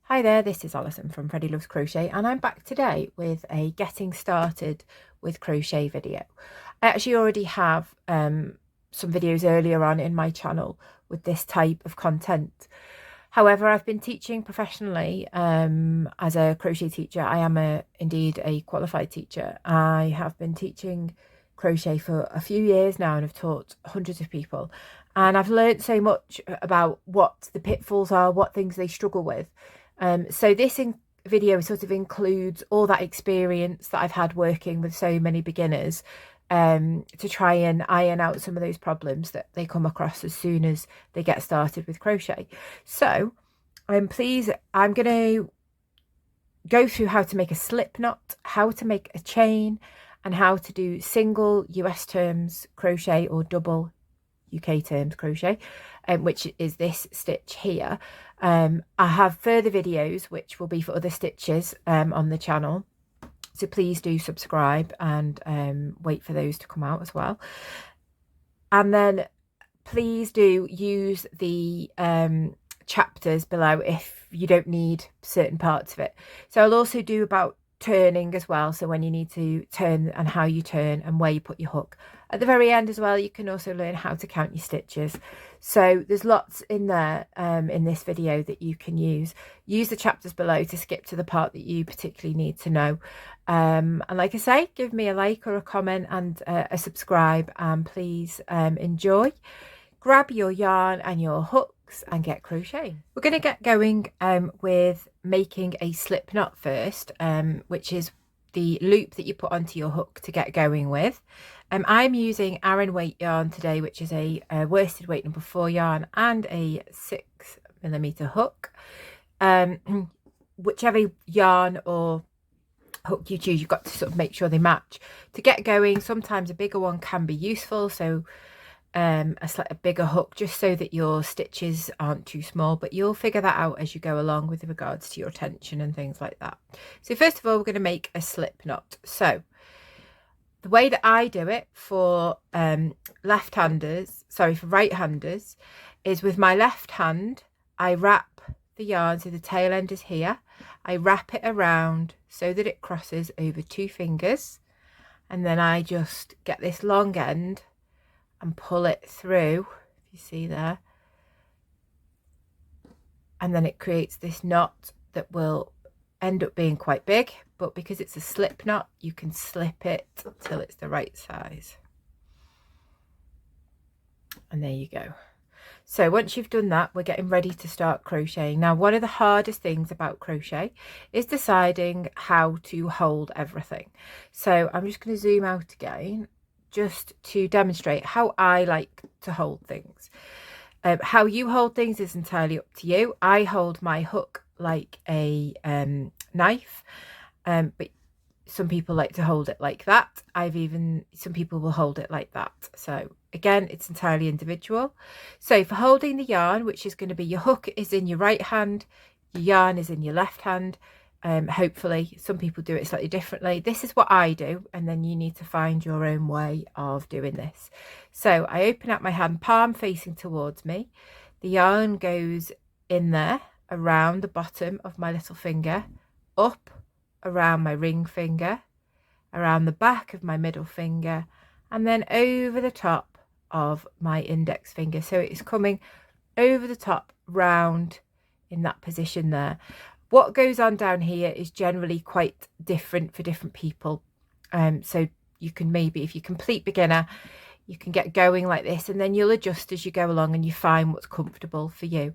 Hi there, this is Alison from Freddie Loves Crochet, and I'm back today with a getting started with crochet video. I actually already have some videos earlier on in my channel with this type of content. However, I've been teaching professionally as a crochet teacher. I am indeed a qualified teacher. I have been teaching crochet for a few years now and have taught hundreds of people. And I've learned so much about what the pitfalls are, what things they struggle with. So this video sort of includes all that experience that I've had working with so many beginners to try and iron out some of those problems that they come across as soon as they get started with crochet. So I'm going to go through how to make a slip knot, how to make a chain, and how to do single US terms crochet or double UK terms crochet, which is this stitch here. I have further videos which will be for other stitches on the channel, so please do subscribe and wait for those to come out as well. And then please do use the chapters below if you don't need certain parts of it. So I'll also do about turning as well, so when you need to turn and how you turn and where you put your hook. At the very end as well, you can also learn how to count your stitches. So there's lots in there in this video that you can use. Use the chapters below to skip to the part that you particularly need to know. And like I say, give me a like or a comment and a subscribe, and please enjoy. Grab your yarn and your hooks and get crocheting. We're going to get going with making a slip knot first, which is the loop that you put onto your hook to get going with. I'm using Aran weight yarn today, which is a worsted weight number 4 yarn and a 6mm hook. Whichever yarn or hook you choose, you've got to sort of make sure they match to get going. Sometimes a bigger one can be useful, so a bigger hook, just so that your stitches aren't too small, but you'll figure that out as you go along with regards to your tension and things like that. So first of all, we're going to make a slip knot. So the way that I do it for left-handers, sorry, for right-handers, is with my left hand I wrap the yarn, so the tail end is here, I wrap it around so that it crosses over 2 fingers, and then I just get this long end and pull it through, if you see there, and then it creates this knot that will end up being quite big, but because it's a slip knot, you can slip it till it's the right size. And there you go. So once you've done that, we're getting ready to start crocheting. Now, one of the hardest things about crochet is deciding how to hold everything. So I'm just going to zoom out again, just to demonstrate how I like to hold things. How you hold things is entirely up to you. I hold my hook like a knife, but some people like to hold it like that. Some people will hold it like that. So again, it's entirely individual. So for holding the yarn, which is going to be your hook is in your right hand, your yarn is in your left hand. Hopefully some people do it slightly differently. This is what I do, and then you need to find your own way of doing this. So I open up my hand, palm facing towards me. The yarn goes in there around the bottom of my little finger, up around my ring finger, around the back of my middle finger, and then over the top of my index finger. So it's coming over the top, round in that position there. What goes on down here is generally quite different for different people. So you can maybe, if you're a complete beginner, you can get going like this, and then you'll adjust as you go along and you find what's comfortable for you.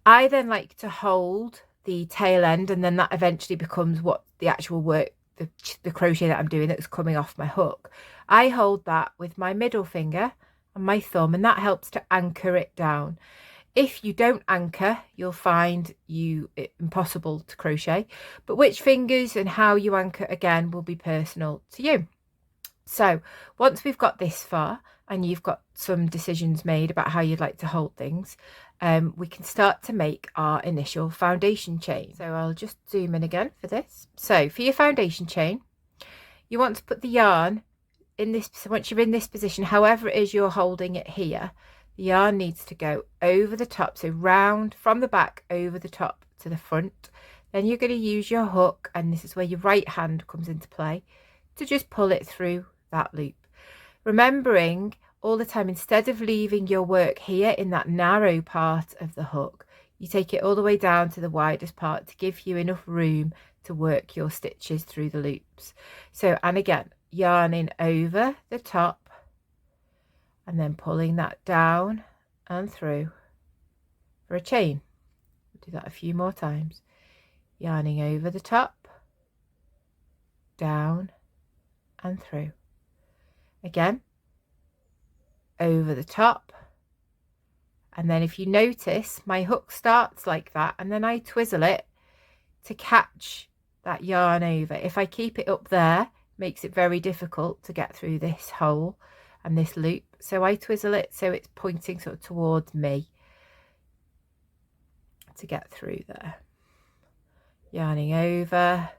I then like to hold the tail end, and then that eventually becomes what the actual work, the crochet that I'm doing that's coming off my hook. I hold that with my middle finger and my thumb, and that helps to anchor it down. If you don't anchor, you'll find it impossible to crochet, but which fingers and how you anchor again will be personal to you. So once we've got this far and you've got some decisions made about how you'd like to hold things, we can start to make our initial foundation chain. So I'll just zoom in again for this. So for your foundation chain, you want to put the yarn in this, once you're in this position, however it is you're holding it here, the yarn needs to go over the top, so round from the back over the top to the front. Then you're going to use your hook, and this is where your right hand comes into play, to just pull it through that loop. Remembering all the time, instead of leaving your work here in that narrow part of the hook, you take it all the way down to the widest part to give you enough room to work your stitches through the loops. So, and again, yarning over the top and then pulling that down and through for a chain. We'll do that a few more times. Yarning over the top, down and through. Again, over the top, and then if you notice, my hook starts like that, and then I twizzle it to catch that yarn over. If I keep it up there, it makes it very difficult to get through this hole and this loop, so I twizzle it so it's pointing sort of towards me to get through there. Yarning over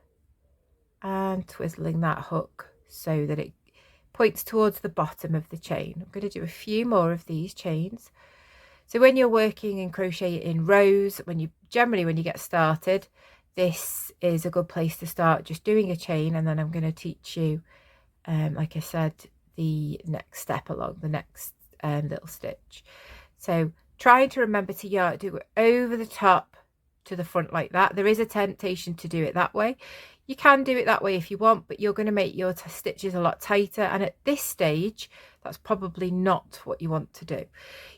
and twizzling that hook so that it points towards the bottom of the chain. I'm going to do a few more of these chains. So when you're working in crochet in rows, when you get started, this is a good place to start, just doing a chain, and then I'm going to teach you, like I said, the next step along, the next little stitch. So trying to remember to do it over the top to the front like that. There is a temptation to do it that way. You can do it that way if you want, but you're going to make your stitches a lot tighter, and at this stage that's probably not what you want to do.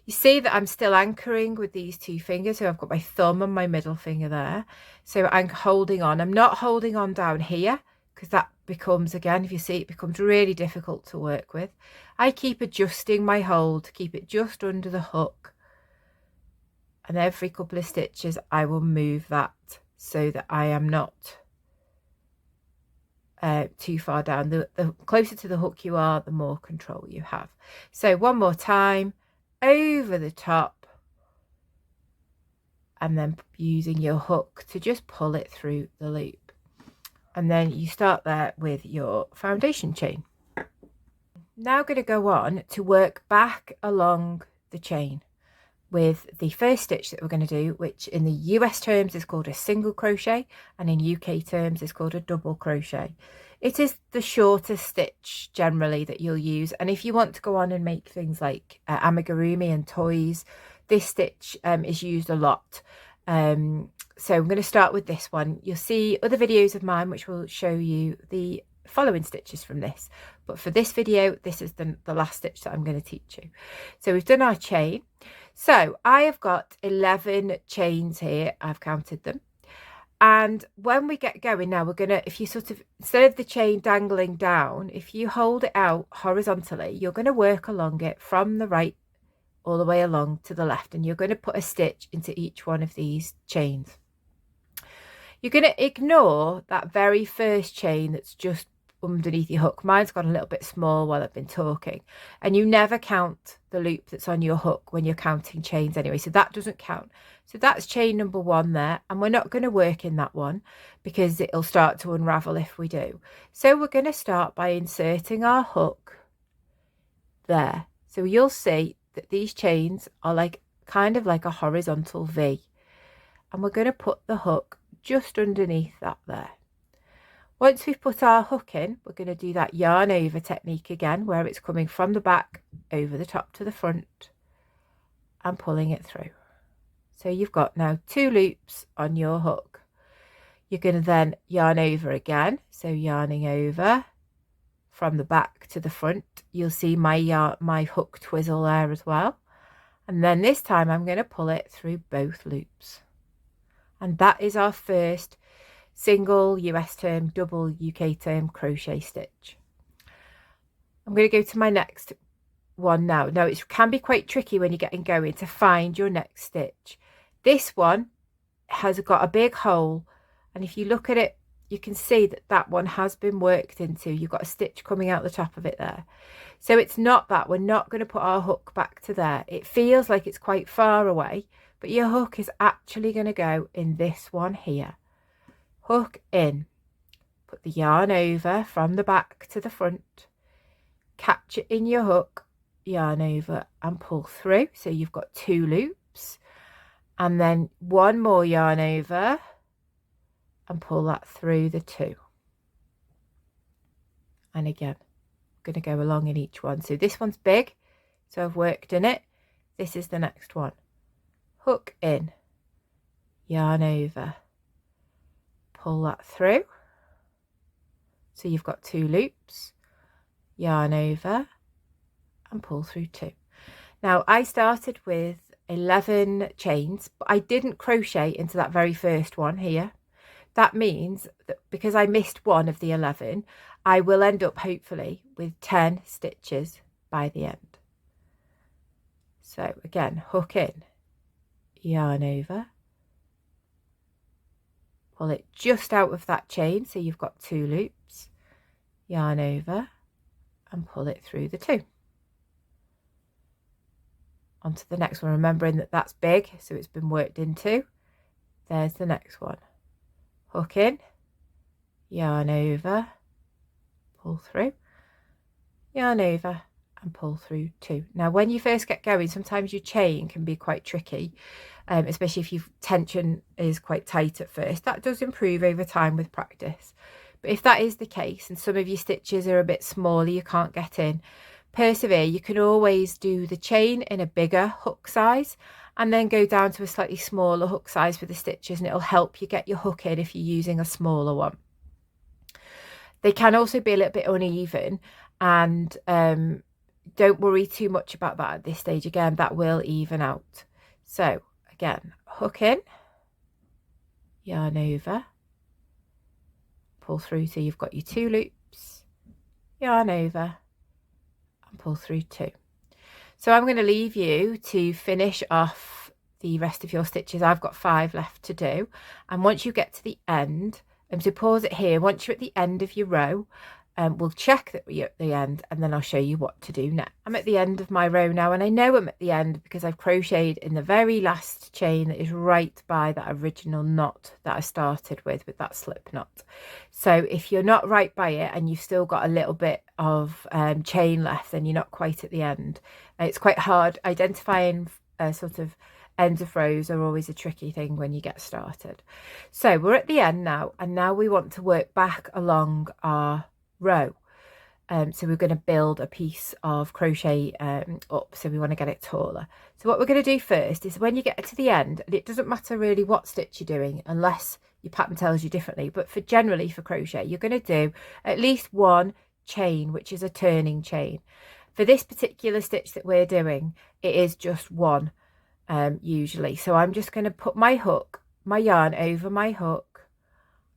You see that I'm still anchoring with these two fingers, so I've got my thumb and my middle finger there, so I'm holding on. I'm not holding on down here, because that becomes, again, if you see, it becomes really difficult to work with. I keep adjusting my hold to keep it just under the hook, and every couple of stitches I will move that so that I am not too far down. The closer to the hook you are, the more control you have. So one more time, over the top, and then using your hook to just pull it through the loop, and then you start there with your foundation chain. Now going to go on to work back along the chain with the first stitch that we're going to do, which in the US terms is called a single crochet, and in UK terms is called a double crochet. It is the shortest stitch generally that you'll use, and if you want to go on and make things like amigurumi and toys, this stitch is used a lot. So I'm going to start with this one. You'll see other videos of mine which will show you the following stitches from this, but for this video this is the last stitch that I'm going to teach you. So we've done our chain. So I have got 11 chains here, I've counted them, and when we get going now, we're gonna, if you sort of, instead of the chain dangling down, if you hold it out horizontally, you're going to work along it from the right all the way along to the left, and you're going to put a stitch into each one of these chains. You're going to ignore that very first chain that's just underneath your hook. Mine's got a little bit small while I've been talking, and you never count the loop that's on your hook when you're counting chains anyway, so that doesn't count. So that's chain number 1 there, and we're not going to work in that one because it'll start to unravel if we do. So we're going to start by inserting our hook there. So you'll see that these chains are like kind of like a horizontal V, and we're going to put the hook just underneath that there. Once we've put our hook in, we're going to do that yarn over technique again, where it's coming from the back over the top to the front and pulling it through. So you've got now 2 loops on your hook. You're going to then yarn over again, so yarning over from the back to the front. You'll see my hook twizzle there as well, and then this time I'm going to pull it through both loops, and that is our first single US term, double UK term crochet stitch. I'm going to go to my next one now. Now it can be quite tricky when you're getting going to find your next stitch. This one has got a big hole, and if you look at it, you can see that that one has been worked into. You've got a stitch coming out the top of it there. So it's not that. We're not going to put our hook back to there. It feels like it's quite far away, but your hook is actually going to go in this one here. Hook in, put the yarn over from the back to the front, catch it in your hook yarn over and pull through, so you've got 2 loops, and then 1 more yarn over and pull that through the 2. And again, I'm going to go along in each one. So this one's big, so I've worked in it. This is the next one. Hook in, yarn over, pull that through, so you've got 2 loops, yarn over and pull through 2. Now I started with 11 chains, but I didn't crochet into that very first one here. That means that because I missed one of the 11, I will end up hopefully with 10 stitches by the end. So again, hook in, yarn over, pull it just out of that chain, so you've got 2 loops, yarn over and pull it through the 2. Onto the next one, remembering that that's big, so it's been worked into. There's the next one. Hook in, yarn over, pull through, yarn over and pull through 2. Now when you first get going, sometimes your chain can be quite tricky, especially if your tension is quite tight at first. That does improve over time with practice, but if that is the case and some of your stitches are a bit smaller, you can't get in, persevere. You can always do the chain in a bigger hook size and then go down to a slightly smaller hook size for the stitches, and it'll help you get your hook in if you're using a smaller one. They can also be a little bit uneven, and don't worry too much about that at this stage. Again, that will even out. So again, hook in, yarn over, pull through, so you've got your 2 loops, yarn over and pull through 2. So I'm going to leave you to finish off the rest of your stitches. I've got 5 left to do, and once you get to the end, so pause it here. Once you're at the end of your row, we'll check that you're at the end, and then I'll show you what to do next. I'm at the end of my row now, and I know I'm at the end because I've crocheted in the very last chain that is right by that original knot that I started with that slip knot. So if you're not right by it and you've still got a little bit of chain left, then you're not quite at the end. It's quite hard identifying sort of ends of rows are always a tricky thing when you get started. So we're at the end now, and now we want to work back along our row. So we're going to build a piece of crochet up, so we want to get it taller. So what we're going to do first is, when you get to the end, and it doesn't matter really what stitch you're doing unless your pattern tells you differently, but generally for crochet you're going to do at least 1 chain, which is a turning chain. For this particular stitch that we're doing, it is just 1 usually. So I'm just going to put my yarn over my hook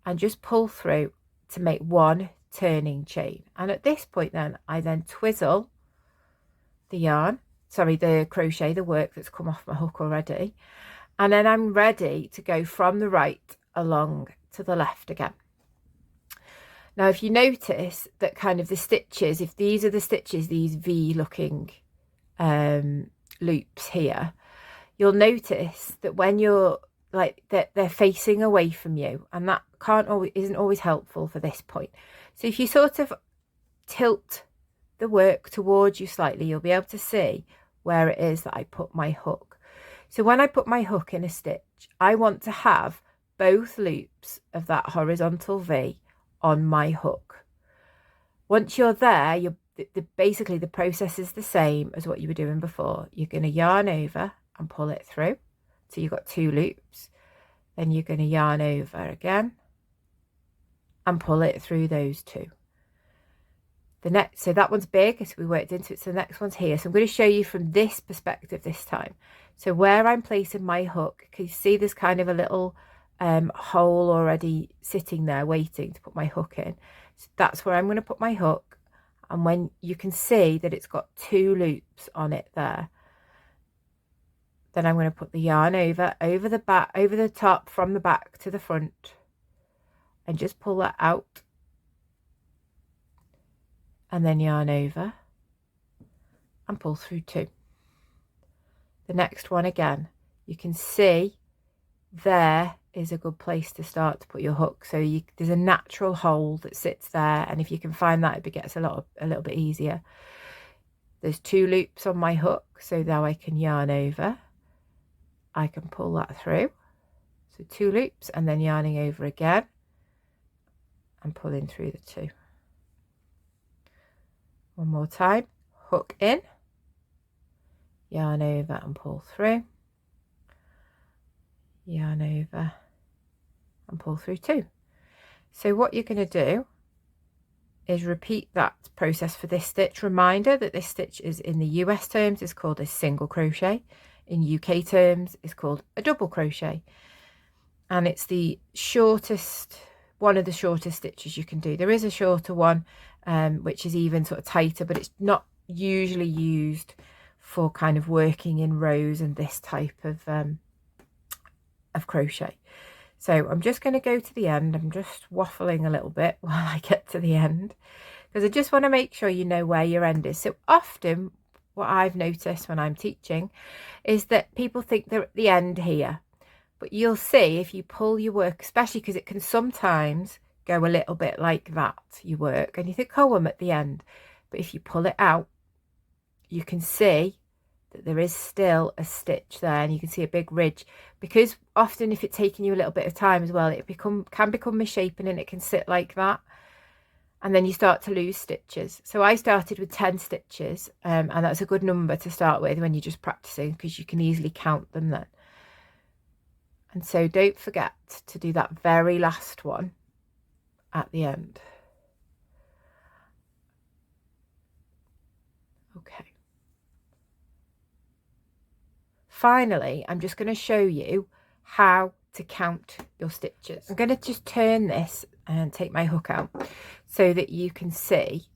and just pull through to make 1 turning chain. And at this point then I then twizzle the yarn, the crochet, the work that's come off my hook already, and then I'm ready to go from the right along to the left again. Now if you notice that kind of the stitches, if these are the stitches, these V looking loops here, you'll notice that when you're like that, they're facing away from you, and that isn't always helpful for this point. So if you sort of tilt the work towards you slightly, you'll be able to see where it is that I put my hook. So when I put my hook in a stitch, I want to have both loops of that horizontal V on my hook. Once you're there, basically the process is the same as what you were doing before. You're going to yarn over and pull it through, so you've got 2 loops, then you're going to yarn over again and pull it through those 2. So that one's big, so we worked into it, so the next one's here. So I'm going to show you from this perspective this time. So where I'm placing my hook, can you see there's kind of a little hole already sitting there waiting to put my hook in? So that's where I'm going to put my hook, and when you can see that it's got 2 loops on it there, then I'm going to put the yarn over the back, over the top, from the back to the front, and just pull that out, and then yarn over and pull through 2. The next one again, you can see there is a good place to start to put your hook. So there's a natural hole that sits there, and if you can find that, it gets a little bit easier. There's 2 loops on my hook, so now I can yarn over, I can pull that through, so 2 loops and then yarning over again and pulling through the 2. One more time, hook in, yarn over and pull through, yarn over and pull through 2. So what you're going to do is repeat that process for this stitch. Reminder that this stitch is in the US terms is called a single crochet. In UK terms is called a double crochet. And it's the shortest, one of the shortest stitches you can do. There is a shorter one, which is even sort of tighter, but it's not usually used for kind of working in rows and this type of crochet. So I'm just going to go to the end. I'm just waffling a little bit while I get to the end, because I just want to make sure you know where your end is. So often what I've noticed when I'm teaching is that people think they're at the end here, but you'll see if you pull your work, especially because it can sometimes go a little bit like that, you work, and you think, oh, I'm at the end. But if you pull it out, you can see that there is still a stitch there, and you can see a big ridge, because often if it's taking you a little bit of time as well, it can become misshapen and it can sit like that, and then you start to lose stitches. So I started with 10 stitches, and that's a good number to start with when you're just practicing, because you can easily count them then. And so don't forget to do that very last one at the end. Okay. Finally, I'm just going to show you how to count your stitches. I'm going to just turn this and take my hook out so that you can see,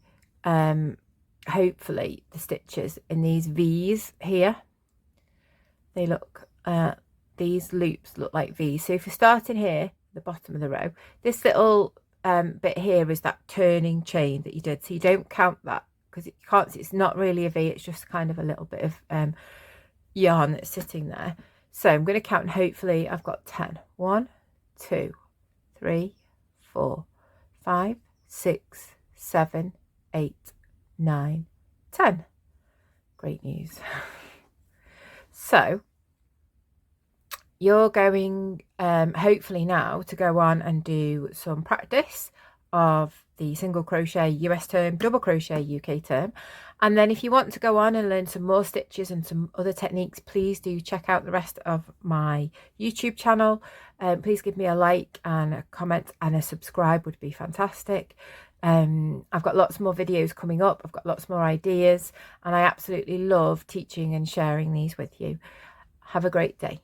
hopefully, the stitches in these V's here. They look, these loops look like V's. So if you're starting here, the bottom of the row, this little bit here is that turning chain that you did. So you don't count that, because you can't, it's not really a V, it's just kind of a little bit of yarn that's sitting there. So I'm going to count, and hopefully I've got 10. 1, 2, 3, 4, 5, 6, 7, 8, 9, 10. Great news. So you're going hopefully now to go on and do some practice of the single crochet US term, double crochet UK term, and then if you want to go on and learn some more stitches and some other techniques, please do check out the rest of my YouTube channel. Please give me a like and a comment, and a subscribe would be fantastic. I've got lots more videos coming up, I've got lots more ideas, and I absolutely love teaching and sharing these with you. Have a great day.